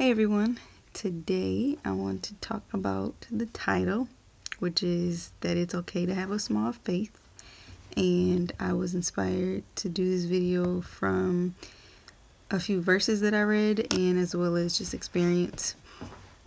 Hey everyone, today I want to talk about the title, which is that it's okay to have a small faith. And I was inspired to do this video from a few verses that I read, and as well as just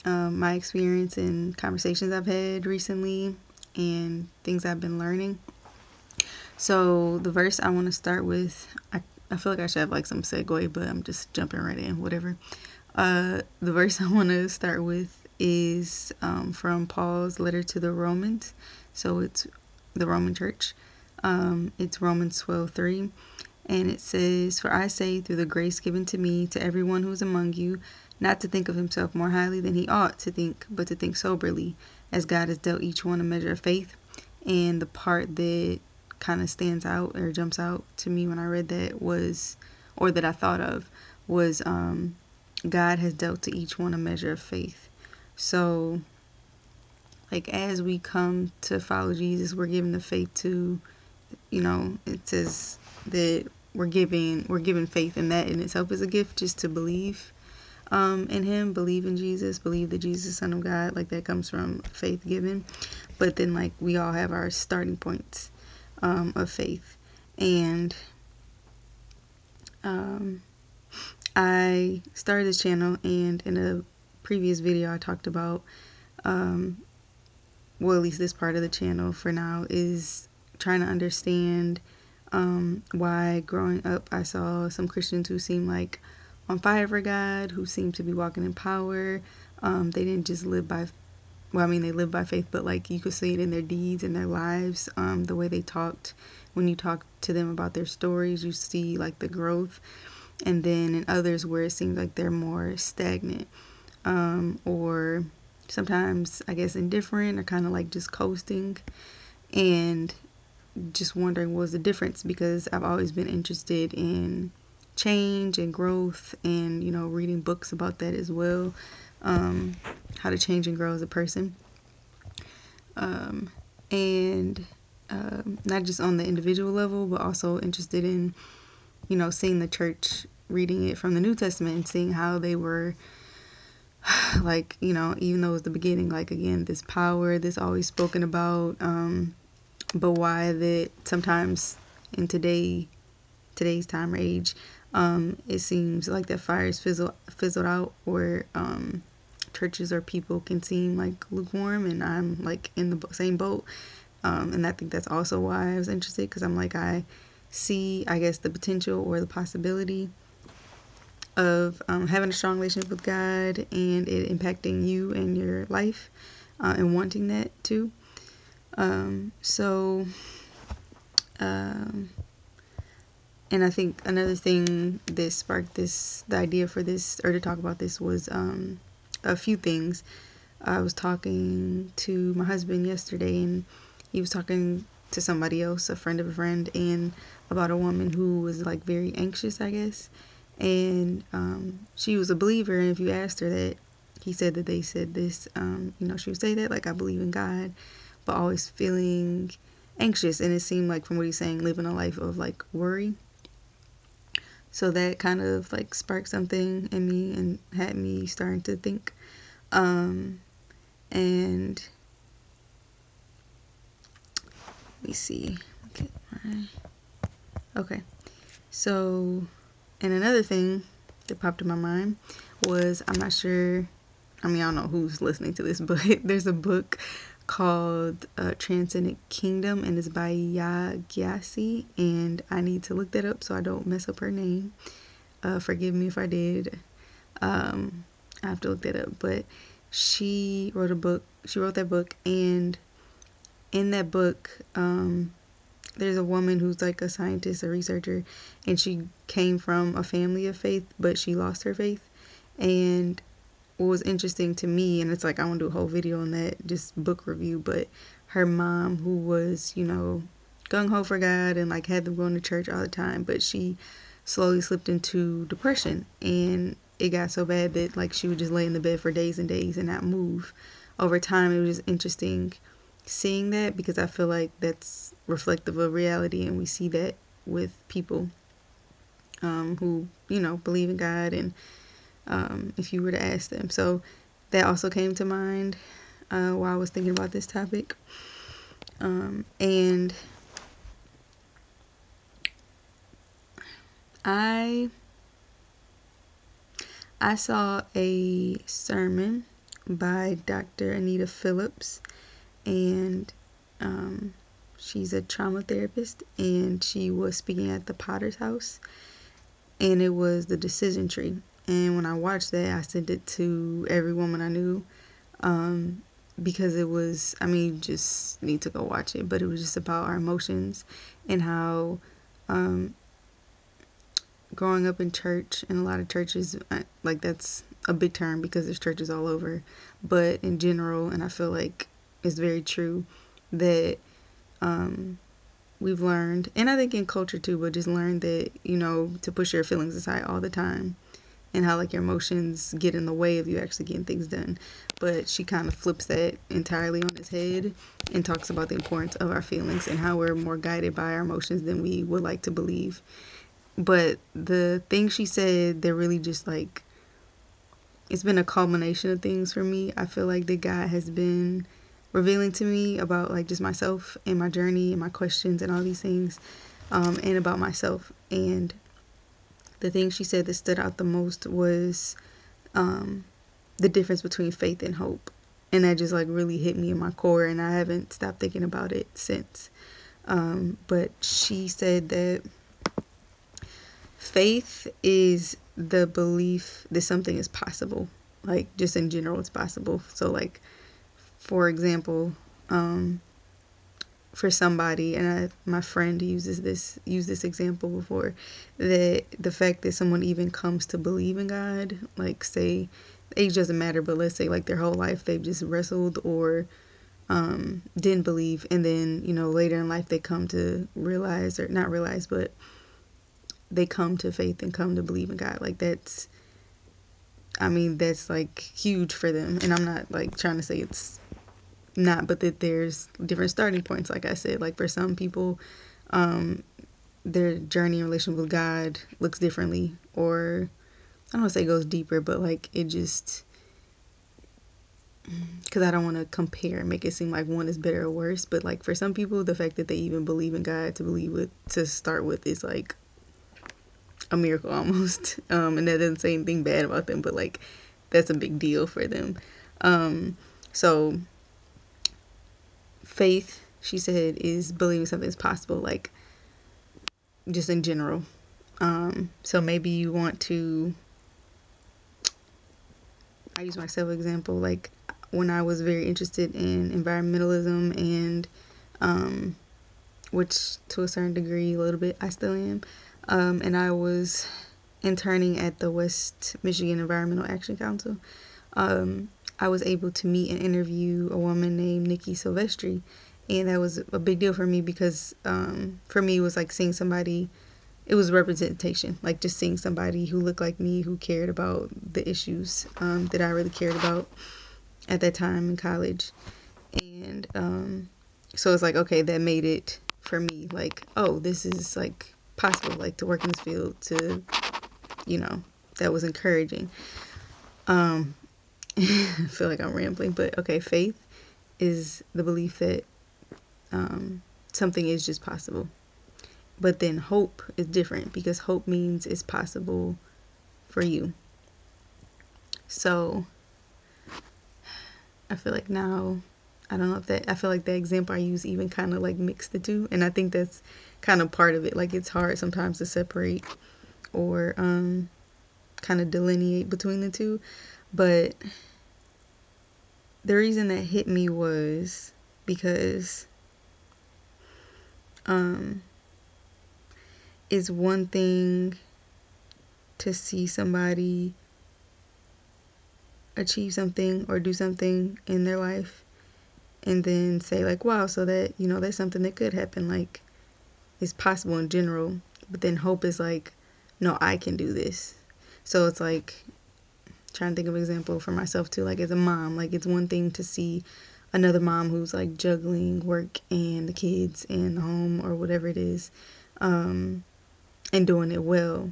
my experience and conversations I've had recently and things I've been learning. So the verse I want to start with, I feel like I should have like some segue, but I'm just jumping right in, whatever. The verse I want to start with is from Paul's letter to the Romans. So it's the Roman church. It's Romans 12:3. And it says, "For I say, through the grace given to me, to everyone who is among you, not to think of himself more highly than he ought to think, but to think soberly, as God has dealt each one a measure of faith." And the part that kind of stands out or jumps out to me when I read that was, or that I thought of, was God has dealt to each one a measure of faith. So, like, as we come to follow Jesus, we're given the faith to, it says that we're given faith, and that in itself is a gift, just to believe in Him, believe in Jesus, believe that Jesus is the Son of God. Like, that comes from faith given. But then, like, we all have our starting points of faith. And I started this channel, and in a previous video I talked about, well, at least this part of the channel for now is trying to understand why growing up I saw some Christians who seemed like on fire for God, who seemed to be walking in power. They didn't just live by, well, I mean, they lived by faith, but like you could see it in their deeds and their lives, the way they talked. When you talk to them about their stories, you see like the growth. And then in others where it seems like they're more stagnant, or sometimes I guess indifferent, or kind of like just coasting, and just wondering what was the difference, because I've always been interested in change and growth, and reading books about that as well, how to change and grow as a person, and not just on the individual level, but also interested in seeing the church, reading it from the New Testament, and seeing how they were like, even though it was the beginning, like, again, this power that's always spoken about, but why that sometimes in today's time or age, it seems like that fire is fizzled out, or churches or people can seem like lukewarm, and I'm like in the same boat, and I think that's also why I was interested, because I'm like, I see, I guess, the potential or the possibility of having a strong relationship with God, and it impacting you and your life, and wanting that too. And I think another thing that sparked the idea for this, or to talk about this, was a few things. I was talking to my husband yesterday, and he was talking to somebody else, a friend of a friend, and about a woman who was like very anxious, I guess. And she was a believer, and if you asked her that, he said that they said this, she would say that, like, I believe in God, but always feeling anxious. And it seemed like, from what he's saying, living a life of like worry. So that kind of like sparked something in me and had me starting to think. And let me see. Okay. So, and another thing that popped in my mind was, I'm not sure, I mean, I don't know who's listening to this, but there's a book called Transcendent Kingdom, and it's by Ya Gyasi, and I need to look that up so I don't mess up her name. Forgive me if I did. I have to look that up, but she wrote that book, and in that book, there's a woman who's like a scientist, a researcher, and she came from a family of faith, but she lost her faith. And what was interesting to me, and it's like, I want to do a whole video on that, just book review, but her mom, who was, gung-ho for God and like had them going to church all the time, but she slowly slipped into depression, and it got so bad that like she would just lay in the bed for days and days and not move. Over time, it was just interesting seeing that, because I feel like that's reflective of reality, and we see that with people who believe in God and if you were to ask them. So that also came to mind while I was thinking about this topic. And I saw a sermon by Dr. Anita Phillips, and she's a trauma therapist, and she was speaking at the Potter's House, and it was the decision tree. And when I watched that, I sent it to every woman I knew, because it was, I mean, you just need to go watch it, but it was just about our emotions and how growing up in church, in a lot of churches, like that's a big term because there's churches all over, but in general, and I feel like it's very true, that we've learned, and I think in culture too, but just learned that, you know, to push your feelings aside all the time, and how like your emotions get in the way of you actually getting things done. But she kind of flips that entirely on its head and talks about the importance of our feelings and how we're more guided by our emotions than we would like to believe. But the thing she said that really just like, it's been a culmination of things for me. I feel like that God has been revealing to me about like just myself and my journey and my questions and all these things, and about myself. And the thing she said that stood out the most was the difference between faith and hope. And that just like really hit me in my core, and I haven't stopped thinking about it since. But she said that faith is the belief that something is possible. Like just in general, it's possible. So like, for example, for somebody, and my friend used this example before, that the fact that someone even comes to believe in God, like say age doesn't matter, but let's say like their whole life they've just wrestled or didn't believe, and then, you know, later in life they come to realize, or not realize, but they come to faith and come to believe in God. Like that's, I mean, that's like huge for them. And I'm not like trying to say it's not, but that there's different starting points. Like I said, like for some people, their journey in relation with God looks differently, or I don't want to say it goes deeper, but like it just, because I don't want to compare and make it seem like one is better or worse, but like for some people, the fact that they even believe in God to start with is like a miracle almost. And that doesn't say anything bad about them, but like that's a big deal for them. So faith, she said, is believing something's possible, like just in general. So maybe you want to, I use myself example, like when I was very interested in environmentalism and which to a certain degree, a little bit, I still am. And I was interning at the West Michigan Environmental Action Council. I was able to meet and interview a woman named Nikki Silvestri, and that was a big deal for me because for me it was like seeing somebody, it was representation, like just seeing somebody who looked like me, who cared about the issues that I really cared about at that time in college. And so it's like, okay, that made it for me like, oh, this is like possible, like to work in this field, to, you know, that was encouraging. I feel like I'm rambling, but okay, faith is the belief that something is just possible. But then hope is different, because hope means it's possible for you. So I feel like now, I don't know if that, I feel like the example I use even kind of like mixed the two. And I think that's kind of part of it. Like it's hard sometimes to separate or kind of delineate between the two. But the reason that hit me was because it's one thing to see somebody achieve something or do something in their life and then say like, wow, so that, you know, that's something that could happen, like it's possible in general. But then hope is like, no, I can do this. So it's like, trying to think of an example for myself too, like as a mom, like it's one thing to see another mom who's like juggling work and the kids and the home or whatever it is, and doing it well.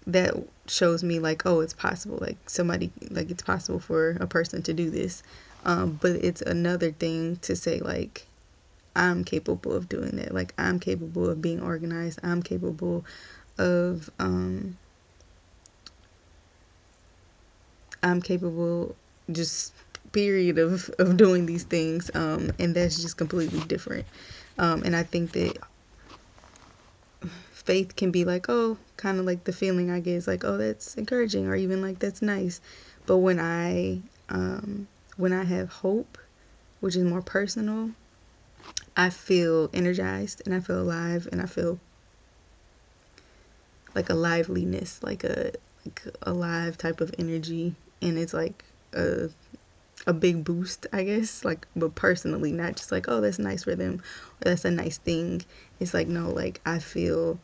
That shows me like, oh, it's possible, like somebody, like it's possible for a person to do this. But it's another thing to say like, I'm capable of doing it. Like I'm capable of being organized. I'm capable of I'm capable just period of doing these things. And that's just completely different. And I think that faith can be like, oh, kind of like the feeling I get is like, oh, that's encouraging, or even like that's nice. But when I have hope, which is more personal, I feel energized and I feel alive and I feel like a liveliness, like a live type of energy, and it's like a big boost, I guess, like, but personally, not just like, oh, that's nice for them or that's a nice thing. It's like, no, like I feel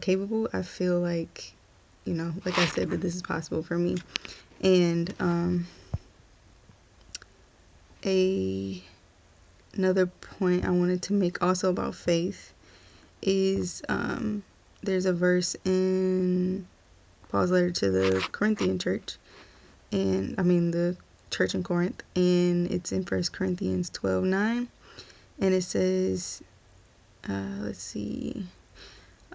capable. I feel like, like I said, that this is possible for me. And a another point I wanted to make also about faith is there's a verse in Paul's letter to the Corinthian church, and I mean the church in Corinth, and it's in 1 Corinthians 12:9, and it says, let's see,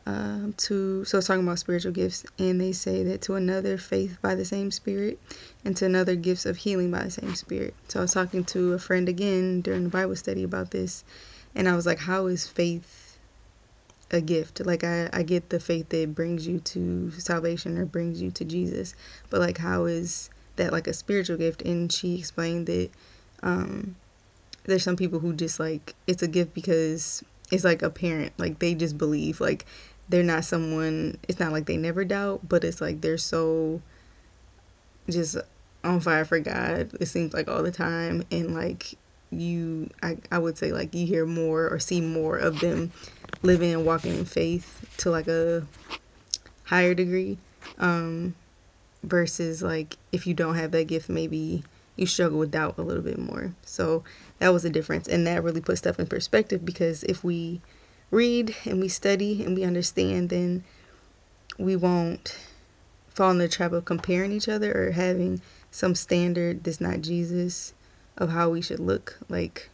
so it's talking about spiritual gifts, and they say that to another faith by the same Spirit, and to another gifts of healing by the same Spirit. So I was talking to a friend again during the Bible study about this, and I was like, how is faith a gift? Like I get the faith that brings you to salvation or brings you to Jesus, but like how is that like a spiritual gift? And she explained that there's some people who just like it's a gift because it's like apparent, like they just believe, like they're not someone, it's not like they never doubt, but it's like they're so just on fire for God, it seems like all the time. And like I would say like you hear more or see more of them living and walking in faith to like a higher degree, versus like if you don't have that gift, maybe you struggle with doubt a little bit more. So that was a difference, and that really put stuff in perspective, because if we read and we study and we understand, then we won't fall in the trap of comparing each other or having some standard that's not Jesus of how we should look. Like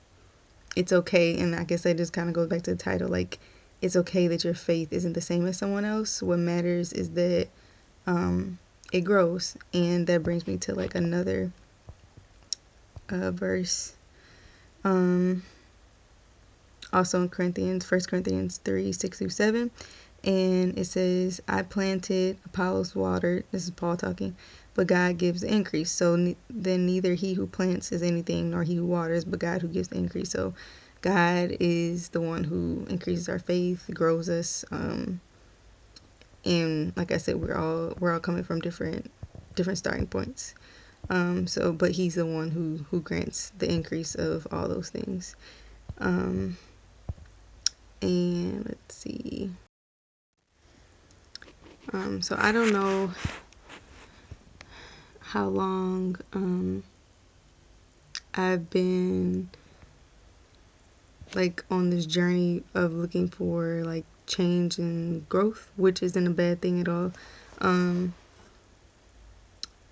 it's okay, and I guess that just kind of goes back to the title, like it's okay that your faith isn't the same as someone else. What matters is that it grows. And that brings me to like another verse, also in Corinthians, 1 Corinthians 3:6-7, and it says, I planted, Apollos watered, this is Paul talking, but God gives the increase. So then neither he who plants is anything, nor he who waters, but God who gives the increase. So God is the one who increases our faith, grows us, and like I said, we're all coming from different starting points. But he's the one who grants the increase of all those things. And let's see. So I don't know how long I've been like on this journey of looking for like change and growth, which isn't a bad thing at all.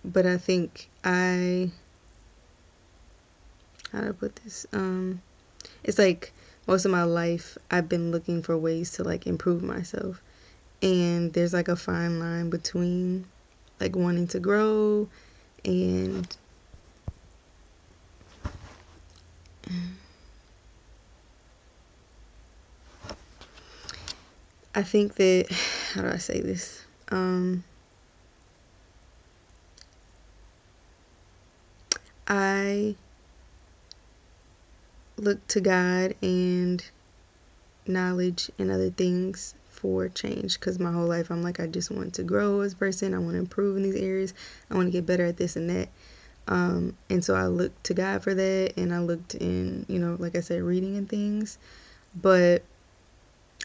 But I think how do I put this? It's like most of my life I've been looking for ways to like improve myself. And there's like a fine line between like wanting to grow and I think that, how do I say this? I look to God and knowledge and other things for change, because my whole life I'm like, I just want to grow as a person. I want to improve in these areas. I want to get better at this and that. And so I looked to God for that, and I looked in, like I said, reading and things. But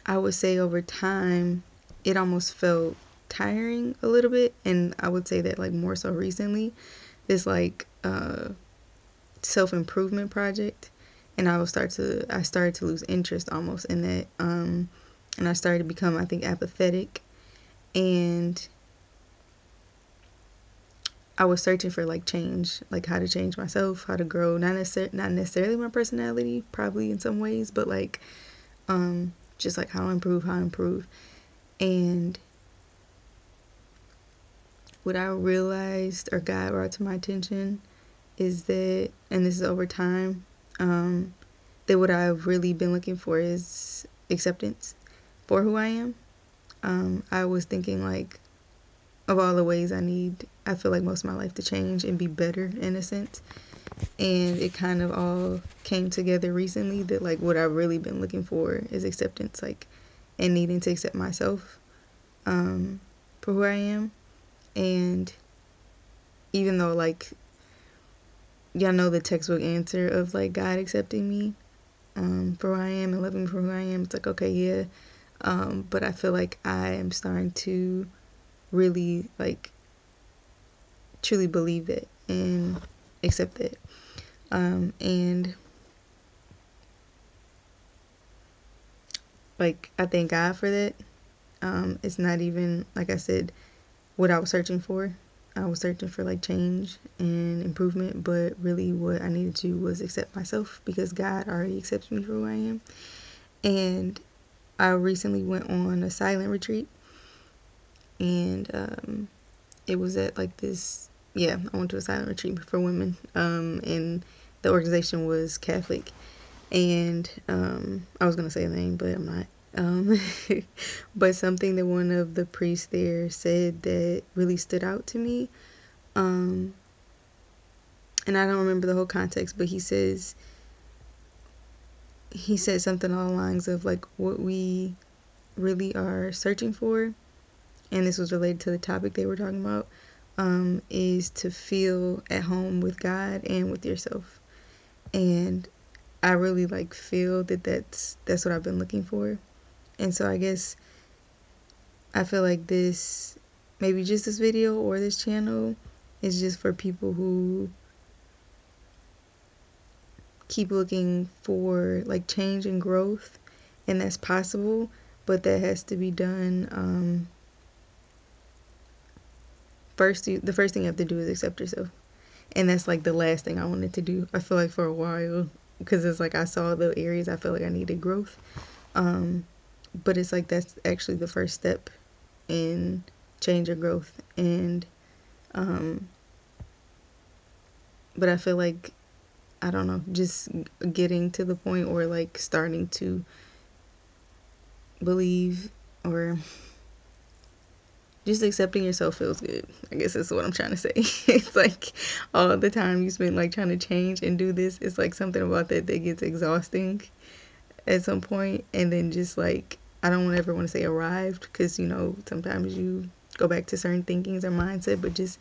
I would say over time, it almost felt tiring a little bit. And I would say that like more so recently, this like self-improvement project, and I started to lose interest almost in that, and I started to become, I think, apathetic. And I was searching for like change, like how to change myself, how to grow, not necessarily my personality, probably in some ways, but like just like how to improve. And what I realized, or God brought to my attention, is that, and this is over time, that what I've really been looking for is acceptance for who I am. I was thinking like of all the ways I feel like most of my life to change and be better in a sense. And it kind of all came together recently that like what I've really been looking for is acceptance, like, and needing to accept myself for who I am. And even though like y'all know the textbook answer of like God accepting me for who I am and loving me for who I am, it's like, okay, yeah. But I feel like I am starting to really like truly believe it and accept it. And like I thank God for that. It's not even, like I said, what I was searching for. I was searching for like change and improvement, but really what I needed to do was accept myself, because God already accepts me for who I am. And I recently went on a silent retreat, and it was at like this, yeah, I went to a silent retreat for women, and the organization was Catholic. And I was gonna say the name, but I'm not. Um, but something that one of the priests there said that really stood out to me, um, and I don't remember the whole context, but he said something along the lines of like what we really are searching for, and this was related to the topic they were talking about, is to feel at home with God and with yourself. And I really like feel that that's what I've been looking for. And so I guess I feel like this, maybe just this video or this channel, is just for people who keep looking for like change and growth, and that's possible, but that has to be done. The first thing you have to do is accept yourself, and that's like the last thing I wanted to do. I feel like for a while, because it's like I saw the areas I felt like I needed growth, but it's like that's actually the first step in change or growth. And but I feel like, I don't know, just getting to the point or like starting to believe, or just accepting yourself feels good. I guess that's what I'm trying to say. It's like all the time you spend like trying to change and do this, it's like something about that gets exhausting at some point. And then just like, I don't ever want to say arrived, because sometimes you go back to certain thinkings or mindset, but just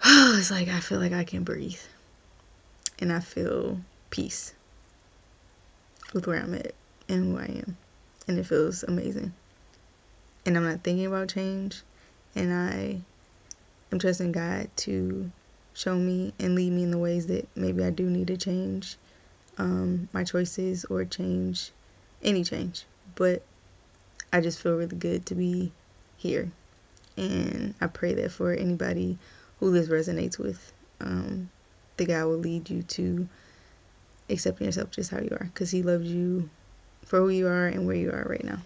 it's like I feel like I can breathe and I feel peace with where I'm at and who I am, and it feels amazing. And I'm not thinking about change, and I am trusting God to show me and lead me in the ways that maybe I do need to change my choices, or change any change. But I just feel really good to be here, and I pray that for anybody who this resonates with, that God will lead you to accepting yourself just how you are, because He loves you for who you are and where you are right now.